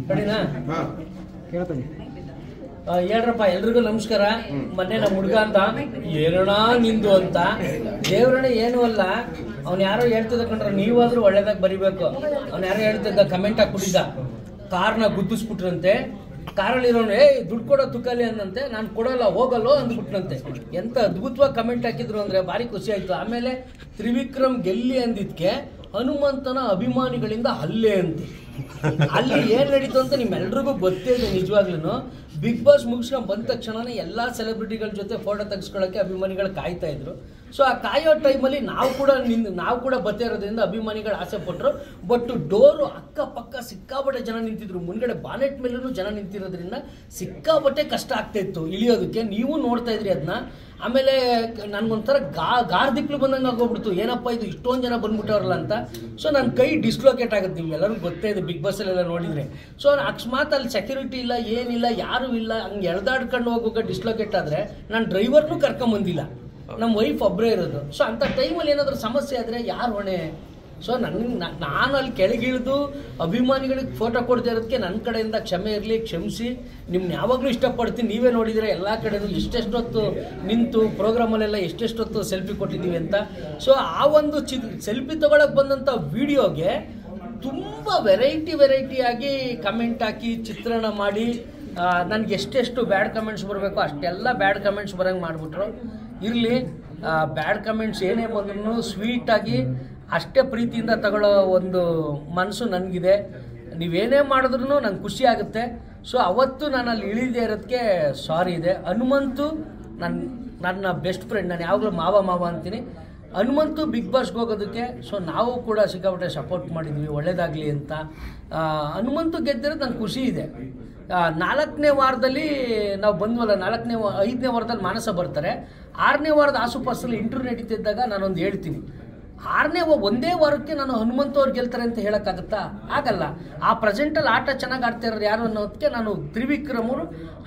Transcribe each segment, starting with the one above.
ಕಡಿನಾ ಹೇಳ್ರಪ್ಪ ಎಲ್ರಿಗೂ ನಮಸ್ಕಾರ. ಮೊನ್ನೆ ನಮ್ಮ ಹುಡುಗ ಅಂತ ಏನಣ ನಿಂದು ಅಂತ ದೇವ್ರಣ ಏನೂ ಅಲ್ಲ. ಅವ್ನು ಯಾರೋ ಹೇಳ್ತಿದ್ದ ಕಂಡ್ರೆ ನೀವಾದ್ರೂ ಒಳ್ಳೇದಾಗ ಬರಿಬೇಕು. ಅವ್ನು ಯಾರೋ ಹೇಳ್ತಿದ್ದ ಕಮೆಂಟ್ ಹಾಕ್ಬಿಟ್ಟಿದ್ದ, ಕಾರ್ನ ಗುದ್ದಿಸ್ಬಿಟ್ರಂತೆ, ಕಾರಲ್ಲಿರೋನು ದುಡ್ಡು ಕೊಡೋ ತುಕಲಿ ಅಂದಂತೆ, ನಾನು ಕೊಡೋಲ್ಲ ಹೋಗಲ್ಲೋ ಅಂದ್ಬಿಟ್ನಂತೆ. ಎಂತ ಅದ್ಭುತವಾಗಿ ಕಮೆಂಟ್ ಹಾಕಿದ್ರು ಅಂದ್ರೆ ಭಾರಿ ಖುಷಿ ಆಯ್ತು. ಆಮೇಲೆ ತ್ರಿವಿಕ್ರಮ್ ಗೆಲ್ಲಿ ಅಂದಿದ್ಕೆ ಹನುಮಂತನ ಅಭಿಮಾನಿಗಳಿಂದ ಹಲ್ಲೆ ಅಂತೆ. ಅಲ್ಲಿ ಏನ್ ನಡೀತು ಅಂತ ನಿಮ್ಮೆಲ್ರಿಗೂ ಗೊತ್ತೇ ಇದೆ. ನಿಜವಾಗ್ಲೂ ಬಿಗ್ ಬಾಸ್ ಮುಗಿಸ್ಕೊಂಡ್ ಬಂದ ತಕ್ಷಣನೇ ಎಲ್ಲಾ ಸೆಲೆಬ್ರಿಟಿಗಳ ಜೊತೆ ಫೋಟೋ ತೆಗೆಸ್ಕೊಳ್ಳೋಕೆ ಅಭಿಮಾನಿಗಳು ಕಾಯ್ತಾ ಇದ್ರು. ಸೊ ಆ ಕಾಯೋ ಟೈಮಲ್ಲಿ ನಾವು ಕೂಡ ಬತ್ತೇ ಇರೋದ್ರಿಂದ ಅಭಿಮಾನಿಗಳು ಆಸೆ ಪಟ್ಟರು. ಬಟ್ ಡೋರು ಅಕ್ಕಪಕ್ಕ ಸಿಕ್ಕಾಬಟ್ಟೆ ಜನ ನಿಂತಿದ್ರು, ಮುಂದ್ಗಡೆ ಬಾನೆಟ್ ಮೇಲೂ ಜನ ನಿಂತಿರೋದ್ರಿಂದ ಸಿಕ್ಕಾಬಟ್ಟೆ ಕಷ್ಟ ಆಗ್ತಾ ಇತ್ತು ಇಳಿಯೋದಕ್ಕೆ. ನೀವು ನೋಡ್ತಾ ಇದ್ರಿ ಅದನ್ನ. ಆಮೇಲೆ ನನ್ಗೊಂಥರ ಗಾರ್ದಿಕ್ಲು ಬಂದಂಗೆ ಆಗೋಗ್ಬಿಡ್ತು, ಏನಪ್ಪ ಇದು ಇಷ್ಟೊಂದು ಜನ ಬಂದ್ಬಿಟ್ಟವ್ರಲ್ಲ ಅಂತ. ಸೊ ನನ್ನ ಕೈ ಡಿಸ್ಲೊಕೇಟ್ ಆಗುತ್ತೆ, ನಿಮ್ಗೆಲ್ಲರೂ ಗೊತ್ತೇ ಇದೆ ಬಿಗ್ ಬಾಸ್ ಅಲ್ಲೆಲ್ಲ ನೋಡಿದ್ರೆ. ಸೊ ಅಕಸ್ಮಾತ್ ಅಲ್ಲಿ ಸೆಕ್ಯೂರಿಟಿ ಇಲ್ಲ, ಏನಿಲ್ಲ, ಯಾರು ಇಲ್ಲ, ಹಂಗೆ ಎಳ್ದಾಡ್ಕೊಂಡು ಹೋಗೋಕೆ ಡಿಸ್ಲೊಕೇಟ್ ಆದರೆ ನಾನು ಡ್ರೈವರ್ನೂ ಕರ್ಕೊಂಬಂದಿಲ್ಲ, ನಮ್ಮ ವೈಫ್ ಒಬ್ಬರೇ ಇರೋದು. ಸೊ ಅಂಥ ಟೈಮಲ್ಲಿ ಏನಾದರೂ ಸಮಸ್ಯೆ ಆದರೆ ಯಾರು ಹೊಣೆ? ಸೊ ನಾನು ಅಲ್ಲಿ ಕೆಳಗಿಳಿದು ಅಭಿಮಾನಿಗಳಿಗೆ ಫೋಟೋ ಕೊಡ್ತಾ ಇರೋದಕ್ಕೆ ನನ್ನ ಕಡೆಯಿಂದ ಕ್ಷಮೆ ಇರಲಿ, ಕ್ಷಮಿಸಿ. ನಿಮ್ನ ಯಾವಾಗಲೂ ಇಷ್ಟಪಡ್ತೀನಿ. ನೀವೇ ನೋಡಿದರೆ ಎಲ್ಲ ಕಡೆಯೂ ಎಷ್ಟೆಷ್ಟೊತ್ತು ನಿಂತು ಪ್ರೋಗ್ರಾಮಲ್ಲೆಲ್ಲ ಎಷ್ಟೆಷ್ಟೊತ್ತು ಸೆಲ್ಫಿ ಕೊಟ್ಟಿದ್ದೀವಿ ಅಂತ. ಸೊ ಆ ಒಂದು ಸೆಲ್ಫಿ ತೊಗೊಳಕ್ಕೆ ಬಂದಂಥ ವಿಡಿಯೋಗೆ ತುಂಬ ವೆರೈಟಿಯಾಗಿ ಕಮೆಂಟ್ ಹಾಕಿ ಚಿತ್ರಣ ಮಾಡಿ ನನಗೆ ಎಷ್ಟೆಷ್ಟು ಬ್ಯಾಡ್ ಕಮೆಂಟ್ಸ್ ಬರಬೇಕು ಅಷ್ಟೆಲ್ಲ ಬ್ಯಾಡ್ ಕಮೆಂಟ್ಸ್ ಬರೋಂಗೆ ಮಾಡಿಬಿಟ್ರು. ಇರಲಿ, ಬ್ಯಾಡ್ ಕಮೆಂಟ್ಸ್ ಏನೇ ಬಂದ್ರೂ ಸ್ವೀಟಾಗಿ ಅಷ್ಟೇ ಪ್ರೀತಿಯಿಂದ ತಗೊಳ್ಳೋ ಒಂದು ಮನಸ್ಸು ನನಗಿದೆ. ನೀವೇನೇ ಮಾಡಿದ್ರೂ ನಂಗೆ ಖುಷಿ ಆಗುತ್ತೆ. ಸೊ ಅವತ್ತು ನಾನು ಅಲ್ಲಿ ಇಳಿದೇ ಇರೋದಕ್ಕೆ ಸಾರಿ ಇದೆ. ಹನುಮಂತು ನನ್ನ ಬೆಸ್ಟ್ ಫ್ರೆಂಡ್, ನಾನು ಯಾವಾಗಲೂ ಮಾವ ಅಂತೀನಿ. ಹನುಮಂತು ಬಿಗ್ ಬಾಸ್ಗೆ ಹೋಗೋದಕ್ಕೆ ಸೊ ನಾವು ಕೂಡ ಸಿಕ್ಕಾಪಟ್ಟೆ ಸಪೋರ್ಟ್ ಮಾಡಿದ್ವಿ, ಒಳ್ಳೇದಾಗಲಿ ಅಂತ. ಹನುಮಂತು ಗೆದ್ದಿರೋದು ನಂಗೆ ಖುಷಿ ಇದೆ. 4ನೇ ವಾರದಲ್ಲಿ ನಾವು ಬಂದ್ವಲ್ಲ, 5ನೇ ವಾರದಲ್ಲಿ ಮಾನಸ ಬರ್ತಾರೆ. 6ನೇ ವಾರದ ಆಸುಪಾಸಲ್ಲಿ ಇಂಟರ್ವ್ಯೂ ನಡೀತಿದ್ದಾಗ ನಾನೊಂದು ಹೇಳ್ತೀನಿ, ಒಂದೇ ವಾರಕ್ಕೆ ನಾನು ಹನುಮಂತ ಅವ್ರು ಗೆಲ್ತಾರೆ ಅಂತ ಹೇಳೋಕ್ಕಾಗತ್ತಾ? ಆಗಲ್ಲ. ಆ ಪ್ರೆಸೆಂಟಲ್ಲಿ ಆಟ ಚೆನ್ನಾಗಿ ಆಡ್ತಾ ಇರೋರು ಯಾರು ಅನ್ನೋದಕ್ಕೆ ನಾನು ತ್ರಿವಿಕ್ರಮ್ ಅವರು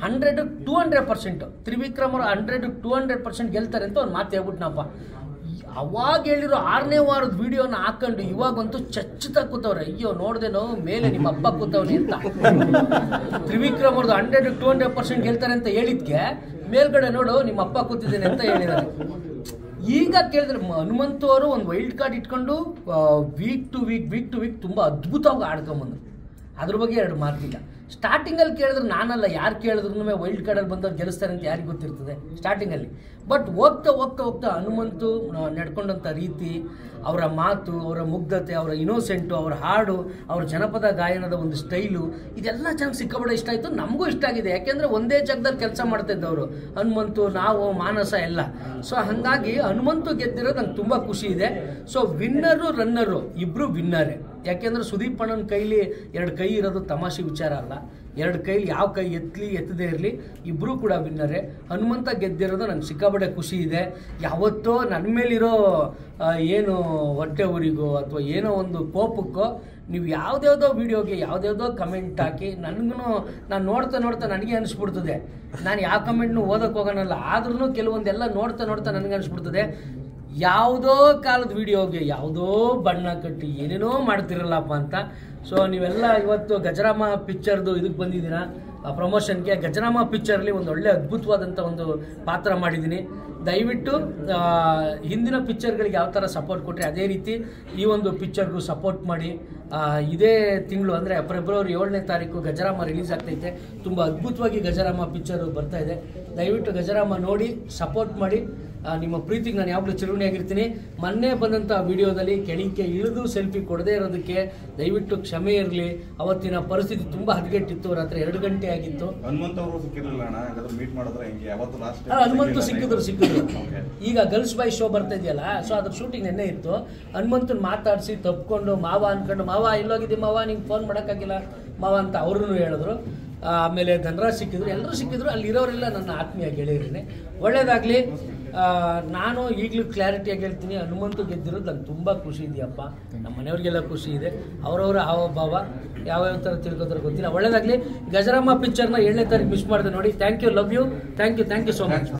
100-200% ತ್ರಿವಿಕ್ರಮ್ ಅವರು 100-200% ಗೆಲ್ತಾರೆ ಅಂತ ಒಂದು ಮಾತು ಹೇಳ್ಬಿಟ್ನಪ್ಪ. ಅವಾಗ ಹೇಳಿರೋ 6ನೇ ವಾರದ ವಿಡಿಯೋನ ಹಾಕೊಂಡು ಇವಾಗಂತೂ ಚಚ್ಚುತ್ತಾ ಕೂತವ್ರೆ. ಅಯ್ಯೋ ನೋಡ್ದೇನೋ ಮೇಲೆ ನಿಮ್ಮ ಅಪ್ಪ ಕೂತವ್ನಿ ಅಂತ. ತ್ರಿವಿಕ್ರಮ್ ಅವ್ರದ್ದು 100-200% ಗೆಲ್ತಾರೆ ಅಂತ ಹೇಳಿದ್ಕೆ ಮೇಲ್ಗಡೆ ನೋಡು ನಿಮ್ಮ ಅಪ್ಪ ಕೂತಿದ್ದೇನೆ ಅಂತ ಹೇಳಿದ್ದಾರೆ. ಈಗ ಕೇಳಿದ್ರೆ ಹನುಮಂತು ಅವರು ಒಂದು ವೈಲ್ಡ್ ಕಾರ್ಡ್ ಇಟ್ಕೊಂಡು ವೀಕ್ ಟು ವೀಕ್ ತುಂಬ ಅದ್ಭುತವಾಗಿ ಆಡ್ಕೊಂಬಂದ್ರು. ಅದ್ರ ಬಗ್ಗೆ 2 ಮಾತಿಲ್ಲ. ಸ್ಟಾರ್ಟಿಂಗಲ್ಲಿ ಕೇಳಿದ್ರೆ ನಾನಲ್ಲ, ಯಾರು ಕೇಳಿದ್ರು ವೈಲ್ಡ್ ಕಾರ್ಡಲ್ಲಿ ಬಂದವ್ರು ಗೆಲ್ಲಿಸ್ತಾರೆ ಅಂತ ಯಾರಿಗೆ ಗೊತ್ತಿರ್ತದೆ ಸ್ಟಾರ್ಟಿಂಗಲ್ಲಿ. ಬಟ್ ಹೋಗ್ತಾ ಹನುಮಂತು ನಡ್ಕೊಂಡಂಥ ರೀತಿ, ಅವರ ಮಾತು, ಅವರ ಮುಗ್ಧತೆ, ಅವರ ಇನೋಸೆಂಟು, ಅವರ ಹಾಡು, ಅವರ ಜನಪದ ಗಾಯನದ ಒಂದು ಸ್ಟೈಲು, ಇದೆಲ್ಲ ಚೆನ್ನಾಗಿ ಸಿಕ್ಕಾಬಟ್ಟೆ ಇಷ್ಟ ಆಯಿತು. ನಮಗೂ ಇಷ್ಟ ಆಗಿದೆ. ಯಾಕೆಂದರೆ ಒಂದೇ ಜಾಗದಲ್ಲಿ ಕೆಲಸ ಮಾಡ್ತಾ ಇದ್ದವರು ಹನುಮಂತು, ನಾವು, ಮಾನಸ ಎಲ್ಲ. ಸೊ ಹಾಗಾಗಿ ಹನುಮಂತು ಗೆದ್ದಿರೋದು ನಂಗೆ ತುಂಬ ಖುಷಿ ಇದೆ. ಸೊ ವಿನ್ನರು ರನ್ನರು ಇಬ್ಬರು ವಿನ್ನರೇ. ಯಾಕೆಂದರೆ ಸುದೀಪ್ ಅಣ್ಣನ ಕೈಲಿ 2 ಕೈ ಇರೋದು ತಮಾಷೆ ವಿಚಾರ ಅಲ್ಲ. 2 ಕೈಲಿ ಯಾವ ಕೈ ಎತ್ತದೇ ಇರಲಿ, ಇಬ್ಬರೂ ಕೂಡ ವಿನ್ನರೇ. ಹನುಮಂತ ಗೆದ್ದಿರೋದು ನಂಗೆ ಸಿಕ್ಕಾಬಟ್ಟೆ ಖುಷಿ ಇದೆ. ಯಾವತ್ತೋ ನನ್ನ ಮೇಲಿರೋ ಏನು ಹೊಟ್ಟೆ ಊರಿಗೋ ಅಥವಾ ಏನೋ ಒಂದು ಕೋಪಕ್ಕೋ ನೀವು ಯಾವುದ್ಯಾವುದೋ ವೀಡಿಯೋಗೆ ಯಾವುದ್ಯಾವುದೋ ಕಮೆಂಟ್ ಹಾಕಿ ನಾನು ನೋಡ್ತಾ ನನಗೆ ಅನಿಸ್ಬಿಡ್ತದೆ. ನಾನು ಯಾವ ಕಮೆಂಟ್ನು ಓದಕ್ಕೆ ಹೋಗೋಣಲ್ಲ, ಆದ್ರೂ ಕೆಲವೊಂದೆಲ್ಲ ನೋಡ್ತಾ ನನಗೆ ಅನಿಸ್ಬಿಡ್ತದೆ, ಯಾವುದೋ ಕಾಲದ ವಿಡಿಯೋಗೆ ಯಾವುದೋ ಬಣ್ಣ ಕಟ್ಟಿ ಏನೇನೋ ಮಾಡ್ತಿರಲ್ಲಪ್ಪ ಅಂತ. ಸೊ ನೀವೆಲ್ಲ ಇವತ್ತು ಗಜರಾಮ ಪಿಕ್ಚರ್ದು ಇದಕ್ಕೆ ಬಂದಿದ್ದೀರಾ ಪ್ರಮೋಷನ್ಗೆ. ಗಜರಾಮ ಪಿಕ್ಚರ್ಲಿ ಒಂದು ಒಳ್ಳೆ ಅದ್ಭುತವಾದಂಥ ಒಂದು ಪಾತ್ರ ಮಾಡಿದ್ದೀನಿ. ದಯವಿಟ್ಟು ಹಿಂದಿನ ಪಿಕ್ಚರ್ಗಳಿಗೆ ಯಾವ ಥರ ಸಪೋರ್ಟ್ ಕೊಟ್ಟರೆ ಅದೇ ರೀತಿ ಈ ಒಂದು ಪಿಕ್ಚರ್ಗೂ ಸಪೋರ್ಟ್ ಮಾಡಿ. ಇದೇ ತಿಂಗಳು ಅಂದರೆ ಫೆಬ್ರವರಿ 7ನೇ ತಾರೀಕು ಗಜರಾಮ ರಿಲೀಸ್ ಆಗ್ತೈತೆ. ತುಂಬ ಅದ್ಭುತವಾಗಿ ಗಜರಾಮ ಪಿಕ್ಚರು ಬರ್ತಾ ಇದೆ. ದಯವಿಟ್ಟು ಗಜರಾಮ ನೋಡಿ ಸಪೋರ್ಟ್ ಮಾಡಿ. ನಿಮ್ಮ ಪ್ರೀತಿಗೆ ನಾನು ಯಾವಾಗಲೂ ಚಿರುಣಿಯಾಗಿರ್ತೀನಿ. ಮೊನ್ನೆ ಬಂದಂಥ ವಿಡಿಯೋದಲ್ಲಿ ಕೆಳಕ್ಕೆ ಇಳಿದು ಸೆಲ್ಫಿ ಕೊಡದೇ ಇರೋದಕ್ಕೆ ದಯವಿಟ್ಟು ಕ್ಷಮೆ ಇರಲಿ. ಅವತ್ತಿನ ಪರಿಸ್ಥಿತಿ ತುಂಬ ಹದಗೆಟ್ಟಿತ್ತು. ರಾತ್ರಿ 2 ಗಂಟೆ ಆಗಿತ್ತು. ಹನುಮಂತು ಸಿಕ್ಕಿದ್ರು. ಈಗ ಗರ್ಲ್ಸ್ ಬಾಯ್ ಶೋ ಬರ್ತಾ ಇದೆಯಲ್ಲ, ಸೊ ಅದ್ರ ಶೂಟಿಂಗ್ ನೆನ್ನೆ ಇತ್ತು. ಹನುಮಂತನ ಮಾತಾಡಿಸಿ ತಪ್ಕೊಂಡು ಮಾವ ಅನ್ಕೊಂಡು, ಮಾವ ಎಲ್ಲೋಗಿದ್ದಿ ಮಾವ, ನಿಂಗೆ ಫೋನ್ ಮಾಡೋಕ್ಕಾಗಿಲ್ಲ ಮಾವ ಅಂತ ಅವ್ರೂ ಹೇಳಿದ್ರು. ಆಮೇಲೆ ಧನರಾಜ್ ಸಿಕ್ಕಿದ್ರು, ಎಲ್ಲರೂ ಸಿಕ್ಕಿದ್ರು. ಅಲ್ಲಿರೋರೆಲ್ಲ ನನ್ನ ಆತ್ಮೀಯ ಗೆಳೆಯರೇ. ಒಳ್ಳೇದಾಗಲಿ. ನಾನು ಈಗಲೂ ಕ್ಲಾರಿಟಿಯಾಗಿ ಹೇಳ್ತೀನಿ, ಹನುಮಂತು ಗೆದ್ದಿರೋದು ನಂಗೆ ತುಂಬ ಖುಷಿ ಇದೆಯಪ್ಪ. ನಮ್ಮ ಮನೆಯವ್ರಿಗೆಲ್ಲ ಖುಷಿ ಇದೆ. ಅವರವರ ಹಾವಭಾವ ಯಾವ್ಯಾವ ಥರ ತಿಳ್ಕೋತಾರೆ ಗೊತ್ತಿಲ್ಲ. ಒಳ್ಳೇದಾಗಲಿ. ಗಜರಾಮ ಪಿಕ್ಚರ್ನ 7ನೇ ತಾರೀಕು ಮಿಸ್ ಮಾಡಿದೆ ನೋಡಿ. Thank you, love you, thank you so much.